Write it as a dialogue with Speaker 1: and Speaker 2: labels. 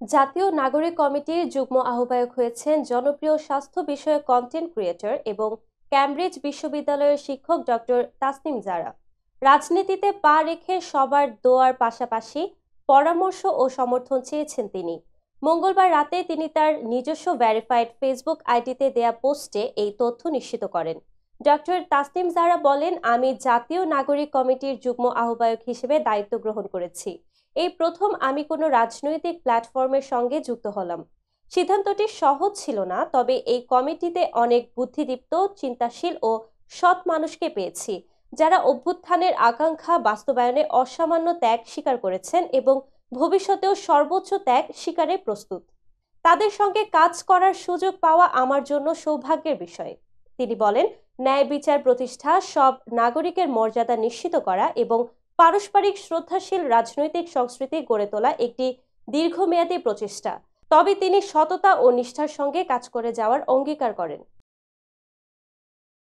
Speaker 1: জাতীয় নাগরিক কমিটির যুগ্ম আহ্বায়ক হয়েছেন জনপ্রিয় স্বাস্থ্য বিষয়ক কন্টেন্ট ক্রিয়েটর এবং ক্যামব্রিজ বিশ্ববিদ্যালয়ের শিক্ষক ডক্টর তাসনিম জারা। রাজনীতিতে পা রেখে সবার দোয়ার পাশাপাশি পরামর্শ ও সমর্থন চেয়েছেন তিনি। মঙ্গলবার রাতে তিনি তার নিজস্ব ভেরিফাইড ফেসবুক আইডিতে দেয়া পোস্টে এই তথ্য নিশ্চিত করেন। ডক্টর তাসনিম জারা বলেন, আমি জাতীয় নাগরিক কমিটির যুগ্ম আহ্বায়ক হিসেবে দায়িত্ব গ্রহণ করেছি। এই প্রথম আমি কোনো রাজনৈতিক প্ল্যাটফর্মের সঙ্গে যুক্ত হলাম। সিদ্ধান্তটি সহজ ছিল না, তবে এই কমিটিতে অনেক বুদ্ধিদীপ্ত, চিন্তাশীল ও সৎ মানুষকে পেয়েছি, যারা অভ্যুত্থানের আকাঙ্ক্ষা বাস্তবায়নে অসামান্য ত্যাগ স্বীকার করেছেন এবং ভবিষ্যতেও সর্বোচ্চ ত্যাগ স্বীকারে প্রস্তুত। তাদের সঙ্গে কাজ করার সুযোগ পাওয়া আমার জন্য সৌভাগ্যের বিষয়। তিনি বলেন, ন্যায় বিচার প্রতিষ্ঠা, সব নাগরিকের মর্যাদা নিশ্চিত করা এবং পারস্পরিক শ্রদ্ধাশীল রাজনৈতিক সংস্কৃতি গড়ে তোলা একটি দীর্ঘমেয়াদী প্রচেষ্টা। তবে তিনি সততা ও নিষ্ঠার সঙ্গে কাজ করে যাওয়ার অঙ্গীকার করেন।